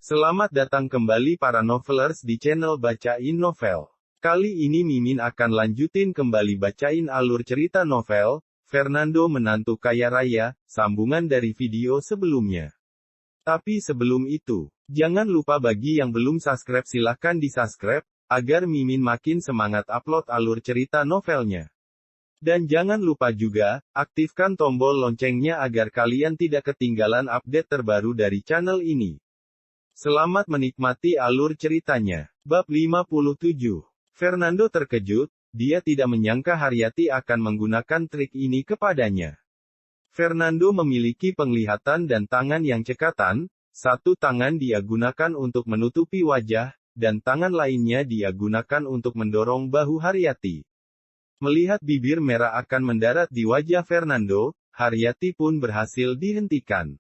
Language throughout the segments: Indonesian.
Selamat datang kembali para novelers di channel Bacain Novel. Kali ini Mimin akan lanjutin kembali bacain alur cerita novel, Fernando Menantu Kaya Raya, sambungan dari video sebelumnya. Tapi sebelum itu, jangan lupa bagi yang belum subscribe silahkan di-subscribe, agar Mimin makin semangat upload alur cerita novelnya. Dan jangan lupa juga, aktifkan tombol loncengnya agar kalian tidak ketinggalan update terbaru dari channel ini. Selamat menikmati alur ceritanya. Bab 57. Fernando terkejut, dia tidak menyangka Haryati akan menggunakan trik ini kepadanya. Fernando memiliki penglihatan dan tangan yang cekatan, satu tangan dia gunakan untuk menutupi wajah, dan tangan lainnya dia gunakan untuk mendorong bahu Haryati. Melihat bibir merah akan mendarat di wajah Fernando, Haryati pun berhasil dihentikan.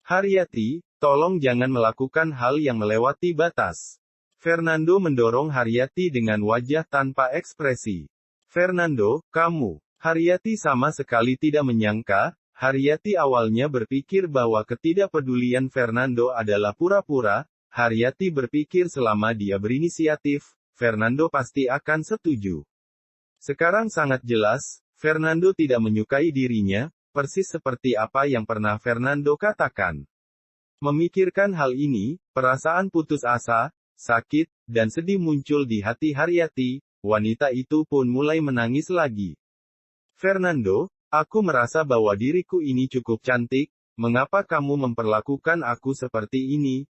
Haryati, tolong jangan melakukan hal yang melewati batas. Fernando mendorong Haryati dengan wajah tanpa ekspresi. Fernando, kamu. Haryati sama sekali tidak menyangka, Haryati awalnya berpikir bahwa ketidakpedulian Fernando adalah pura-pura, Haryati berpikir selama dia berinisiatif, Fernando pasti akan setuju. Sekarang sangat jelas, Fernando tidak menyukai dirinya, persis seperti apa yang pernah Fernando katakan. Memikirkan hal ini, perasaan putus asa, sakit, dan sedih muncul di hati Haryati, wanita itu pun mulai menangis lagi. Fernando, aku merasa bahwa diriku ini cukup cantik, mengapa kamu memperlakukan aku seperti ini,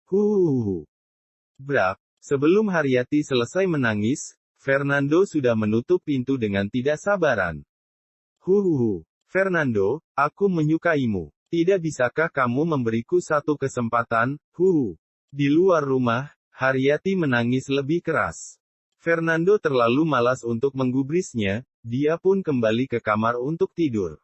Brak, sebelum Haryati selesai menangis, Fernando sudah menutup pintu dengan tidak sabaran. Fernando, aku menyukaimu. Tidak bisakah kamu memberiku satu kesempatan, Di luar rumah, Haryati menangis lebih keras. Fernando terlalu malas untuk menggubrisnya, dia pun kembali ke kamar untuk tidur.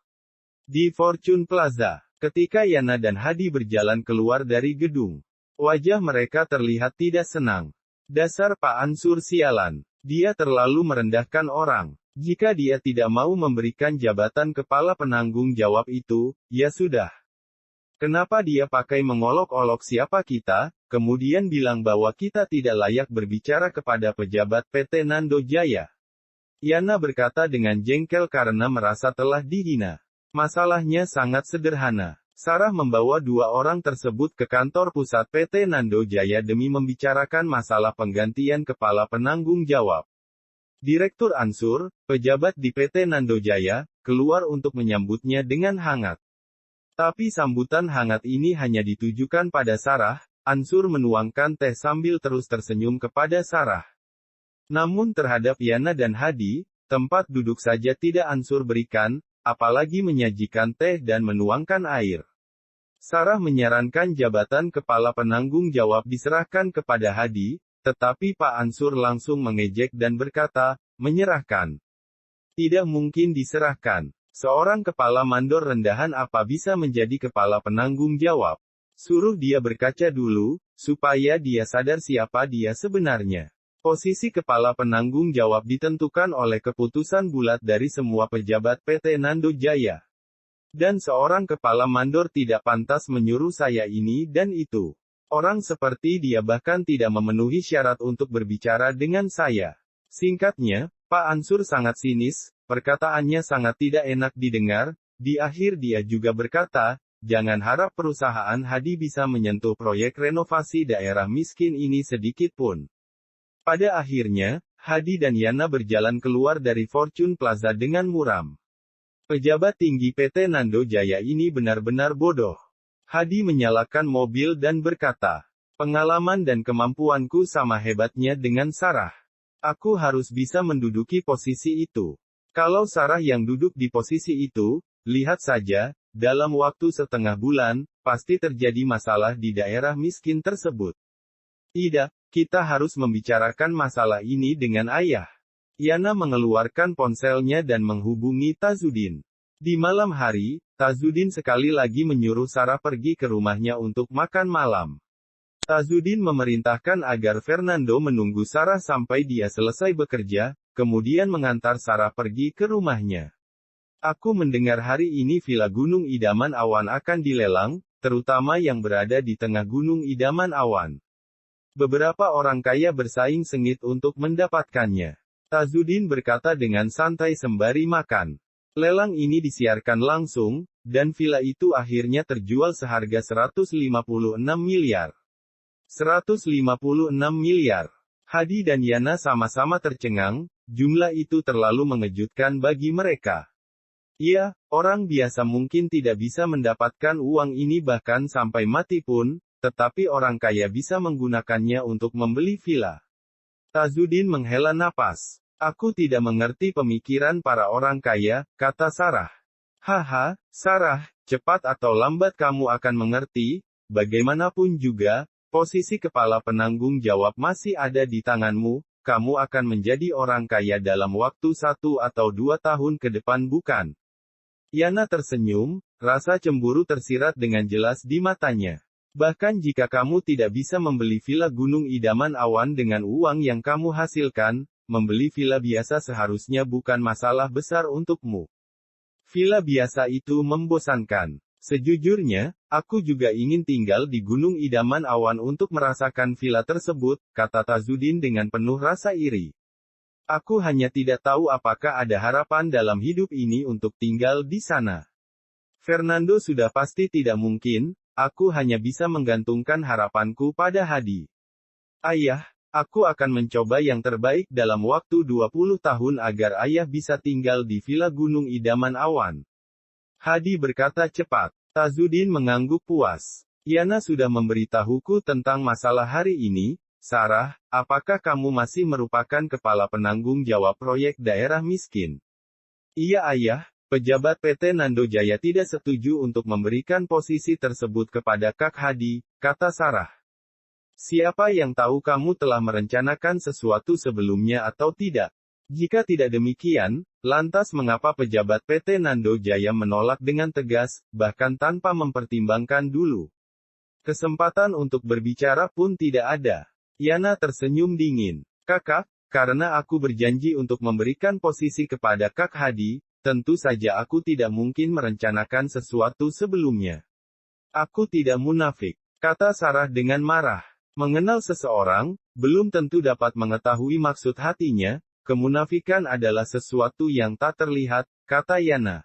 Di Fortune Plaza, ketika Yana dan Hadi berjalan keluar dari gedung, wajah mereka terlihat tidak senang. Dasar Pak Ansur sialan. Dia terlalu merendahkan orang. Jika dia tidak mau memberikan jabatan kepala penanggung jawab itu, ya sudah. Kenapa dia pakai mengolok-olok siapa kita, kemudian bilang bahwa kita tidak layak berbicara kepada pejabat PT Nando Jaya? Yana berkata dengan jengkel karena merasa telah dihina. Masalahnya sangat sederhana. Sarah membawa dua orang tersebut ke kantor pusat PT Nando Jaya demi membicarakan masalah penggantian kepala penanggung jawab. Direktur Ansur, pejabat di PT Nando Jaya, keluar untuk menyambutnya dengan hangat. Tapi sambutan hangat ini hanya ditujukan pada Sarah. Ansur menuangkan teh sambil terus tersenyum kepada Sarah. Namun terhadap Yana dan Hadi, tempat duduk saja tidak Ansur berikan, apalagi menyajikan teh dan menuangkan air. Sarah menyarankan jabatan kepala penanggung jawab diserahkan kepada Hadi, tetapi Pak Ansur langsung mengejek dan berkata, menyerahkan. Tidak mungkin diserahkan. Seorang kepala mandor rendahan apa bisa menjadi kepala penanggung jawab? Suruh dia berkaca dulu, supaya dia sadar siapa dia sebenarnya. Posisi kepala penanggung jawab ditentukan oleh keputusan bulat dari semua pejabat PT Nando Jaya. Dan seorang kepala mandor tidak pantas menyuruh saya ini dan itu. Orang seperti dia bahkan tidak memenuhi syarat untuk berbicara dengan saya. Singkatnya, Pak Ansur sangat sinis, perkataannya sangat tidak enak didengar. Di akhir dia juga berkata, jangan harap perusahaan Hadi bisa menyentuh proyek renovasi daerah miskin ini sedikit pun. Pada akhirnya, Hadi dan Yana berjalan keluar dari Fortune Plaza dengan muram. Pejabat tinggi PT Nando Jaya ini benar-benar bodoh. Hadi menyalakan mobil dan berkata, pengalaman dan kemampuanku sama hebatnya dengan Sarah. Aku harus bisa menduduki posisi itu. Kalau Sarah yang duduk di posisi itu, lihat saja, dalam waktu setengah bulan, pasti terjadi masalah di daerah miskin tersebut. Tidak, kita harus membicarakan masalah ini dengan ayah. Yana mengeluarkan ponselnya dan menghubungi Tazudin. Di malam hari, Tazudin sekali lagi menyuruh Sarah pergi ke rumahnya untuk makan malam. Tazudin memerintahkan agar Fernando menunggu Sarah sampai dia selesai bekerja, kemudian mengantar Sarah pergi ke rumahnya. Aku mendengar hari ini Villa Gunung Idaman Awan akan dilelang, terutama yang berada di tengah Gunung Idaman Awan. Beberapa orang kaya bersaing sengit untuk mendapatkannya. Tazudin berkata dengan santai sembari makan. Lelang ini disiarkan langsung, dan villa itu akhirnya terjual seharga 156 miliar. 156 miliar. Hadi dan Yana sama-sama tercengang, jumlah itu terlalu mengejutkan bagi mereka. Iya, orang biasa mungkin tidak bisa mendapatkan uang ini bahkan sampai mati pun, tetapi orang kaya bisa menggunakannya untuk membeli villa. Tazudin menghela napas. Aku tidak mengerti pemikiran para orang kaya, kata Sarah. Haha, Sarah, cepat atau lambat kamu akan mengerti, bagaimanapun juga, posisi kepala penanggung jawab masih ada di tanganmu, kamu akan menjadi orang kaya dalam waktu 1 atau 2 tahun ke depan bukan? Yana tersenyum, rasa cemburu tersirat dengan jelas di matanya. Bahkan jika kamu tidak bisa membeli villa gunung idaman awan dengan uang yang kamu hasilkan, membeli villa biasa seharusnya bukan masalah besar untukmu. Villa biasa itu membosankan. Sejujurnya, aku juga ingin tinggal di gunung idaman awan untuk merasakan villa tersebut, kata Tazudin dengan penuh rasa iri. Aku hanya tidak tahu apakah ada harapan dalam hidup ini untuk tinggal di sana. Fernando sudah pasti tidak mungkin, aku hanya bisa menggantungkan harapanku pada Hadi. Ayah, aku akan mencoba yang terbaik dalam waktu 20 tahun agar ayah bisa tinggal di villa gunung idaman awan. Hadi berkata cepat. Tazudin mengangguk puas. Yana sudah memberitahuku tentang masalah hari ini. Sarah, apakah kamu masih merupakan kepala penanggung jawab proyek daerah miskin? Iya ayah, pejabat PT Nando Jaya tidak setuju untuk memberikan posisi tersebut kepada Kak Hadi, kata Sarah. Siapa yang tahu kamu telah merencanakan sesuatu sebelumnya atau tidak? Jika tidak demikian, lantas mengapa pejabat PT Nando Jaya menolak dengan tegas, bahkan tanpa mempertimbangkan dulu? Kesempatan untuk berbicara pun tidak ada. Yana tersenyum dingin. Kakak, karena aku berjanji untuk memberikan posisi kepada Kak Hadi, tentu saja aku tidak mungkin merencanakan sesuatu sebelumnya. Aku tidak munafik, kata Sarah dengan marah. Mengenal seseorang, belum tentu dapat mengetahui maksud hatinya. Kemunafikan adalah sesuatu yang tak terlihat, kata Yana.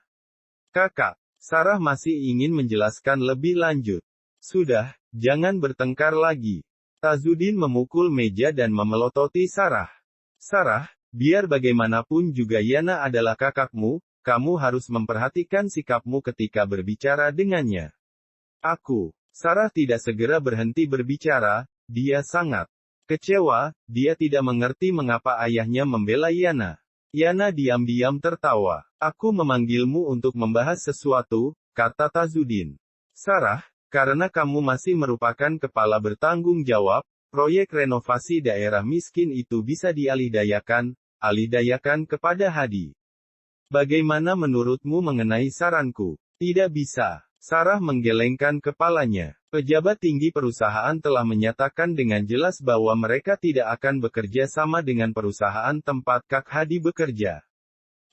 Kakak, Sarah masih ingin menjelaskan lebih lanjut. Sudah, jangan bertengkar lagi. Tazudin memukul meja dan memelototi Sarah. Sarah, biar bagaimanapun juga Yana adalah kakakmu, kamu harus memperhatikan sikapmu ketika berbicara dengannya. Sarah tidak segera berhenti berbicara, dia sangat kecewa, dia tidak mengerti mengapa ayahnya membela Yana. Yana diam-diam tertawa. Aku memanggilmu untuk membahas sesuatu, kata Tazudin. Sarah, karena kamu masih merupakan kepala bertanggung jawab, proyek renovasi daerah miskin itu bisa alihdayakan kepada Hadi. Bagaimana menurutmu mengenai saranku? Tidak bisa. Sarah menggelengkan kepalanya. Pejabat tinggi perusahaan telah menyatakan dengan jelas bahwa mereka tidak akan bekerja sama dengan perusahaan tempat Kak Hadi bekerja.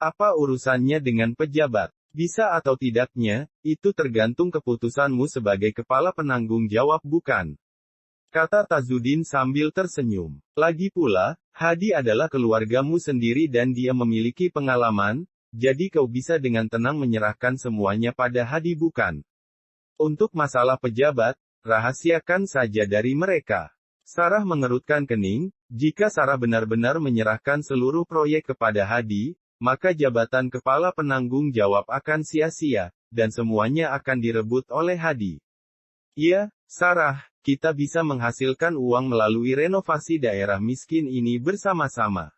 Apa urusannya dengan pejabat? Bisa atau tidaknya, itu tergantung keputusanmu sebagai kepala penanggung jawab bukan? Kata Tazudin sambil tersenyum. Lagi pula, Hadi adalah keluargamu sendiri dan dia memiliki pengalaman, jadi kau bisa dengan tenang menyerahkan semuanya pada Hadi bukan? Untuk masalah pejabat, rahasiakan saja dari mereka. Sarah mengerutkan kening, jika Sarah benar-benar menyerahkan seluruh proyek kepada Hadi, maka jabatan kepala penanggung jawab akan sia-sia, dan semuanya akan direbut oleh Hadi. Iya, Sarah, kita bisa menghasilkan uang melalui renovasi daerah miskin ini bersama-sama.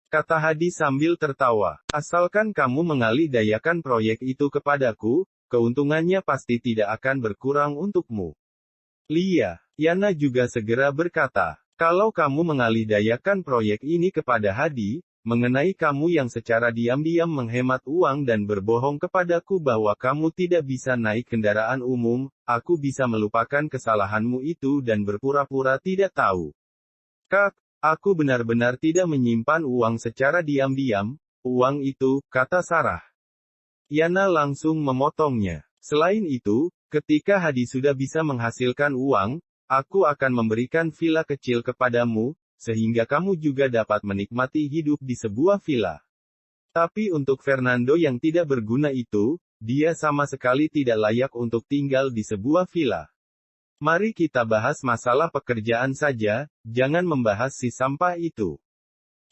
Kata Hadi sambil tertawa. Asalkan kamu mengalihdayakan proyek itu kepadaku, keuntungannya pasti tidak akan berkurang untukmu. Lia, Yana juga segera berkata, kalau kamu mengalihdayakan proyek ini kepada Hadi, mengenai kamu yang secara diam-diam menghemat uang dan berbohong kepadaku bahwa kamu tidak bisa naik kendaraan umum, aku bisa melupakan kesalahanmu itu dan berpura-pura tidak tahu. Kak, aku benar-benar tidak menyimpan uang secara diam-diam, uang itu, kata Sarah. Yana langsung memotongnya. Selain itu, ketika Hadi sudah bisa menghasilkan uang, aku akan memberikan villa kecil kepadamu, sehingga kamu juga dapat menikmati hidup di sebuah villa. Tapi untuk Fernando yang tidak berguna itu, dia sama sekali tidak layak untuk tinggal di sebuah villa. Mari kita bahas masalah pekerjaan saja, jangan membahas si sampah itu.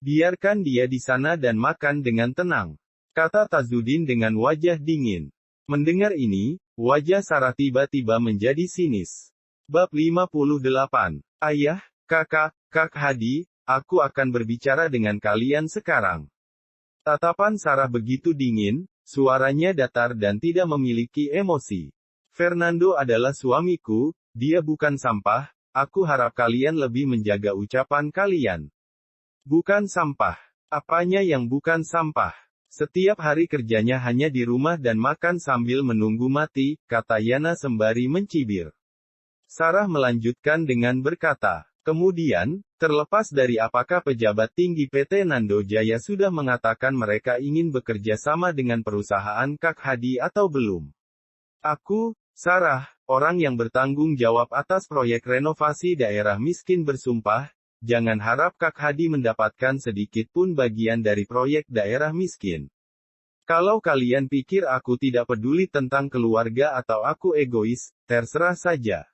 Biarkan dia di sana dan makan dengan tenang, kata Tazudin dengan wajah dingin. Mendengar ini, wajah Sarah tiba-tiba menjadi sinis. Bab 58. Ayah, Kakak, Kak Hadi, aku akan berbicara dengan kalian sekarang. Tatapan Sarah begitu dingin, suaranya datar dan tidak memiliki emosi. Fernando adalah suamiku, dia bukan sampah, aku harap kalian lebih menjaga ucapan kalian. Bukan sampah. Apanya yang bukan sampah? Setiap hari kerjanya hanya di rumah dan makan sambil menunggu mati, kata Yana sembari mencibir. Sarah melanjutkan dengan berkata, kemudian, terlepas dari apakah pejabat tinggi PT Nando Jaya sudah mengatakan mereka ingin bekerja sama dengan perusahaan Kak Hadi atau belum. Aku, Sarah, orang yang bertanggung jawab atas proyek renovasi daerah miskin bersumpah, jangan harap Kak Hadi mendapatkan sedikit pun bagian dari proyek daerah miskin. Kalau kalian pikir aku tidak peduli tentang keluarga atau aku egois, terserah saja.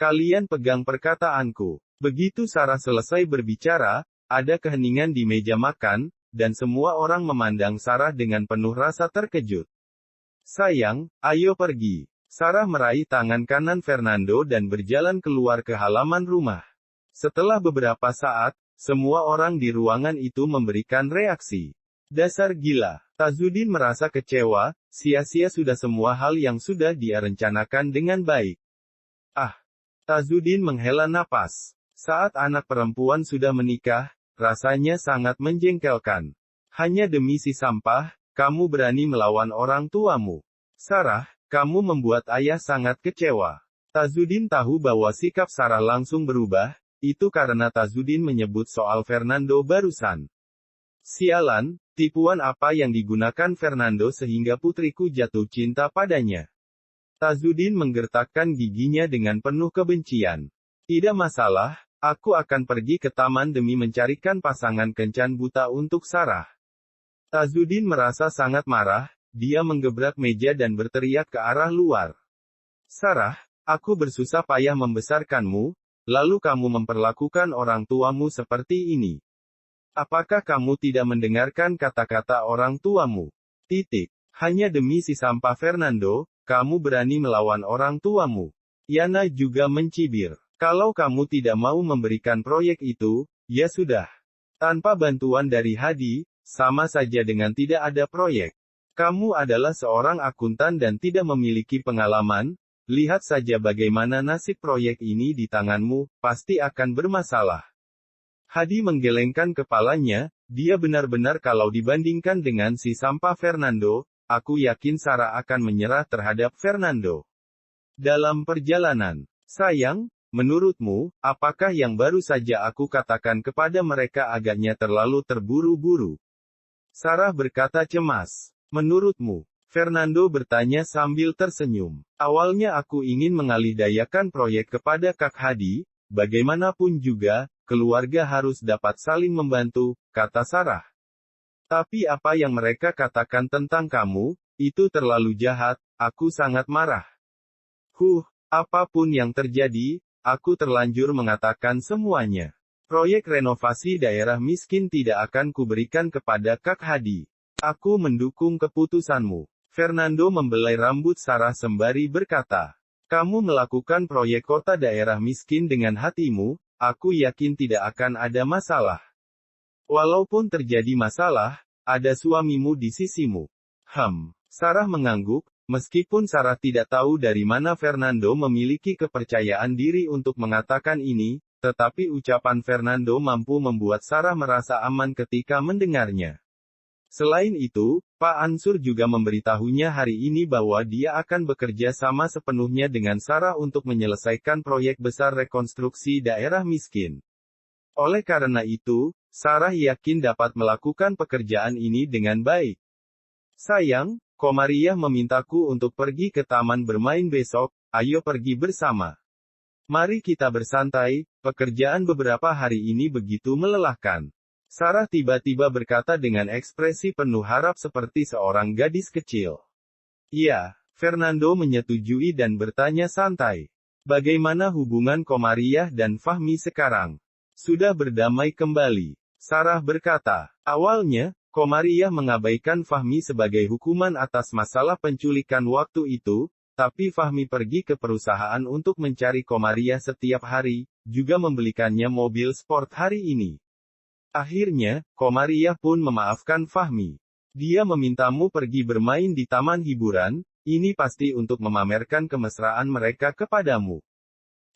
Kalian pegang perkataanku. Begitu Sarah selesai berbicara, ada keheningan di meja makan, dan semua orang memandang Sarah dengan penuh rasa terkejut. Sayang, ayo pergi. Sarah meraih tangan kanan Fernando dan berjalan keluar ke halaman rumah. Setelah beberapa saat, semua orang di ruangan itu memberikan reaksi. Dasar gila. Tazudin merasa kecewa, sia-sia sudah semua hal yang sudah dia rencanakan dengan baik. Tazudin menghela napas. Saat anak perempuan sudah menikah, rasanya sangat menjengkelkan. Hanya demi si sampah, kamu berani melawan orang tuamu. Sarah, kamu membuat ayah sangat kecewa. Tazudin tahu bahwa sikap Sarah langsung berubah, itu karena Tazudin menyebut soal Fernando barusan. Sialan, tipuan apa yang digunakan Fernando sehingga putriku jatuh cinta padanya? Tazudin menggertakkan giginya dengan penuh kebencian. Tidak masalah, aku akan pergi ke taman demi mencarikan pasangan kencan buta untuk Sarah. Tazudin merasa sangat marah, dia menggebrak meja dan berteriak ke arah luar. Sarah, aku bersusah payah membesarkanmu, lalu kamu memperlakukan orang tuamu seperti ini. Apakah kamu tidak mendengarkan kata-kata orang tuamu? Hanya demi si sampah Fernando, kamu berani melawan orang tuamu. Yana juga mencibir. Kalau kamu tidak mau memberikan proyek itu, ya sudah. Tanpa bantuan dari Hadi, sama saja dengan tidak ada proyek. Kamu adalah seorang akuntan dan tidak memiliki pengalaman, lihat saja bagaimana nasib proyek ini di tanganmu, pasti akan bermasalah. Hadi menggelengkan kepalanya, dia benar-benar kalau dibandingkan dengan si sampah Fernando, aku yakin Sarah akan menyerah terhadap Fernando. Dalam perjalanan, sayang, menurutmu, apakah yang baru saja aku katakan kepada mereka agaknya terlalu terburu-buru? Sarah berkata cemas. Menurutmu? Fernando bertanya sambil tersenyum. Awalnya aku ingin mengalihdayakan proyek kepada Kak Hadi, bagaimanapun juga, keluarga harus dapat saling membantu, kata Sarah. Tapi apa yang mereka katakan tentang kamu, itu terlalu jahat, aku sangat marah. Apapun yang terjadi, aku terlanjur mengatakan semuanya. Proyek renovasi daerah miskin tidak akan kuberikan kepada Kak Hadi. Aku mendukung keputusanmu. Fernando membelai rambut Sarah sembari berkata, kamu melakukan proyek kota daerah miskin dengan hatimu, aku yakin tidak akan ada masalah. Walaupun terjadi masalah, ada suamimu di sisimu. Sarah mengangguk, meskipun Sarah tidak tahu dari mana Fernando memiliki kepercayaan diri untuk mengatakan ini, tetapi ucapan Fernando mampu membuat Sarah merasa aman ketika mendengarnya. Selain itu, Pak Ansur juga memberitahunya hari ini bahwa dia akan bekerja sama sepenuhnya dengan Sarah untuk menyelesaikan proyek besar rekonstruksi daerah miskin. Oleh karena itu, Sarah yakin dapat melakukan pekerjaan ini dengan baik. Sayang, Komariah memintaku untuk pergi ke taman bermain besok, ayo pergi bersama. Mari kita bersantai, pekerjaan beberapa hari ini begitu melelahkan. Sarah tiba-tiba berkata dengan ekspresi penuh harap seperti seorang gadis kecil. Iya, Fernando menyetujui dan bertanya santai. Bagaimana hubungan Komariah dan Fahmi sekarang? Sudah berdamai kembali. Sarah berkata, awalnya, Komariah mengabaikan Fahmi sebagai hukuman atas masalah penculikan waktu itu, tapi Fahmi pergi ke perusahaan untuk mencari Komariah setiap hari, juga membelikannya mobil sport hari ini. Akhirnya, Komariah pun memaafkan Fahmi. Dia memintamu pergi bermain di taman hiburan, ini pasti untuk memamerkan kemesraan mereka kepadamu.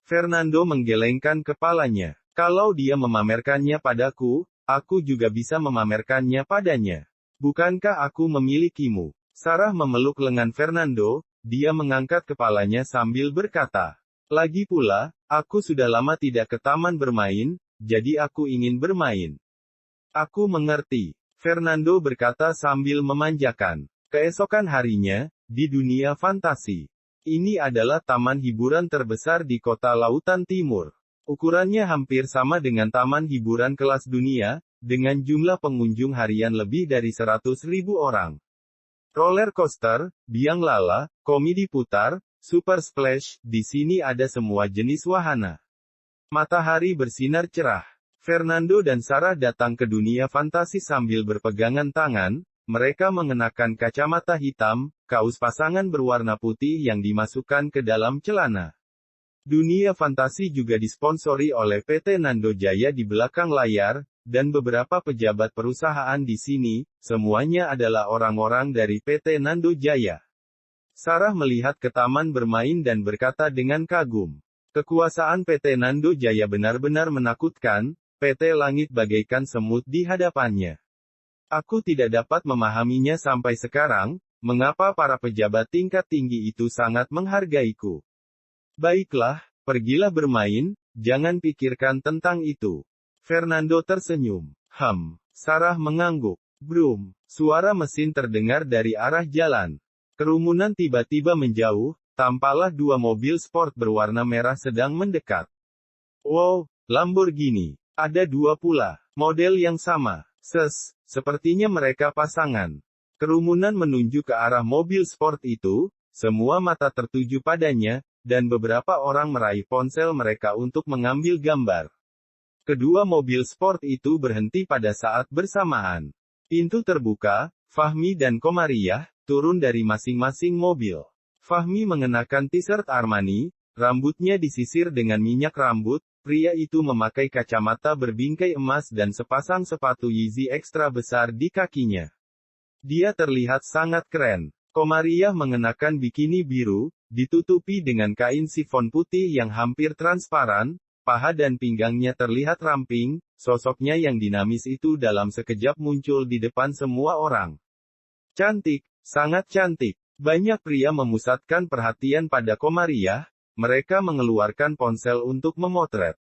Fernando menggelengkan kepalanya. Kalau dia memamerkannya padaku, aku juga bisa memamerkannya padanya. Bukankah aku memilikimu? Sarah memeluk lengan Fernando, dia mengangkat kepalanya sambil berkata, lagi pula, aku sudah lama tidak ke taman bermain, jadi aku ingin bermain. Aku mengerti, Fernando berkata sambil memanjakan. Keesokan harinya, di dunia fantasi. Ini adalah taman hiburan terbesar di kota Lautan Timur. Ukurannya hampir sama dengan taman hiburan kelas dunia, dengan jumlah pengunjung harian lebih dari 100.000 orang. Roller coaster, biang lala, komedi putar, super splash, di sini ada semua jenis wahana. Matahari bersinar cerah. Fernando dan Sarah datang ke dunia fantasi sambil berpegangan tangan, mereka mengenakan kacamata hitam, kaos pasangan berwarna putih yang dimasukkan ke dalam celana. Dunia fantasi juga disponsori oleh PT Nando Jaya di belakang layar, dan beberapa pejabat perusahaan di sini, semuanya adalah orang-orang dari PT Nando Jaya. Sarah melihat ke taman bermain dan berkata dengan kagum. Kekuasaan PT Nando Jaya benar-benar menakutkan, PT Langit bagaikan semut di hadapannya. Aku tidak dapat memahaminya sampai sekarang, mengapa para pejabat tingkat tinggi itu sangat menghargaiku. Baiklah, pergilah bermain, jangan pikirkan tentang itu. Fernando tersenyum. Sarah mengangguk. Brum, suara mesin terdengar dari arah jalan. Kerumunan tiba-tiba menjauh, tampaklah dua mobil sport berwarna merah sedang mendekat. Wow, Lamborghini. Ada dua pula, model yang sama. Sepertinya mereka pasangan. Kerumunan menunjuk ke arah mobil sport itu, semua mata tertuju padanya, dan beberapa orang meraih ponsel mereka untuk mengambil gambar. Kedua mobil sport itu berhenti pada saat bersamaan. Pintu terbuka, Fahmi dan Komariah turun dari masing-masing mobil. Fahmi mengenakan t-shirt Armani, rambutnya disisir dengan minyak rambut, pria itu memakai kacamata berbingkai emas dan sepasang sepatu Yeezy ekstra besar di kakinya. Dia terlihat sangat keren. Komariah mengenakan bikini biru, ditutupi dengan kain sifon putih yang hampir transparan, paha dan pinggangnya terlihat ramping, sosoknya yang dinamis itu dalam sekejap muncul di depan semua orang. Cantik, sangat cantik. Banyak pria memusatkan perhatian pada Komariah, mereka mengeluarkan ponsel untuk memotret.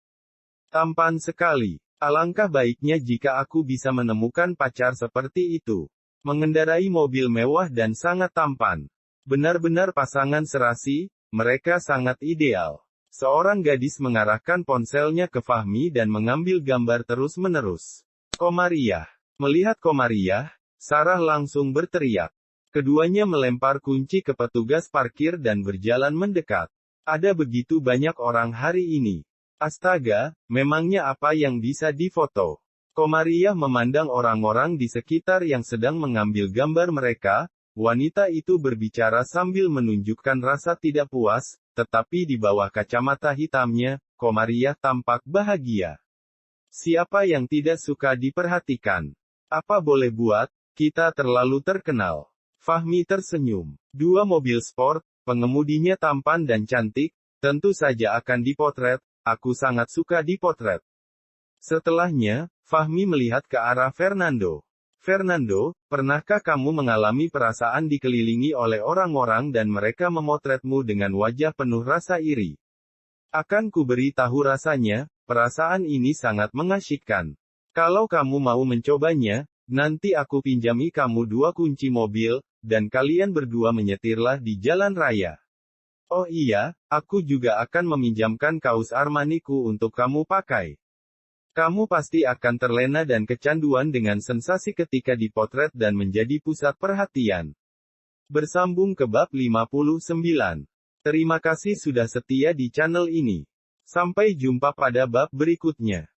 Tampan sekali. Alangkah baiknya jika aku bisa menemukan pacar seperti itu. Mengendarai mobil mewah dan sangat tampan. Benar-benar pasangan serasi, mereka sangat ideal. Seorang gadis mengarahkan ponselnya ke Fahmi dan mengambil gambar terus-menerus. Komariah. Melihat Komariah, Sarah langsung berteriak. Keduanya melempar kunci ke petugas parkir dan berjalan mendekat. Ada begitu banyak orang hari ini. Astaga, memangnya apa yang bisa difoto? Komariah memandang orang-orang di sekitar yang sedang mengambil gambar mereka. Wanita itu berbicara sambil menunjukkan rasa tidak puas, tetapi di bawah kacamata hitamnya, Komariah tampak bahagia. Siapa yang tidak suka diperhatikan? Apa boleh buat, kita terlalu terkenal. Fahmi tersenyum. Dua mobil sport, pengemudinya tampan dan cantik, tentu saja akan dipotret, aku sangat suka dipotret. Setelahnya, Fahmi melihat ke arah Fernando. Fernando, pernahkah kamu mengalami perasaan dikelilingi oleh orang-orang dan mereka memotretmu dengan wajah penuh rasa iri? Akan kuberi tahu rasanya, perasaan ini sangat mengasyikkan. Kalau kamu mau mencobanya, nanti aku pinjami kamu 2 kunci mobil, dan kalian berdua menyetirlah di jalan raya. Oh iya, aku juga akan meminjamkan kaos Armaniku untuk kamu pakai. Kamu pasti akan terlena dan kecanduan dengan sensasi ketika dipotret dan menjadi pusat perhatian. Bersambung ke bab 59. Terima kasih sudah setia di channel ini. Sampai jumpa pada bab berikutnya.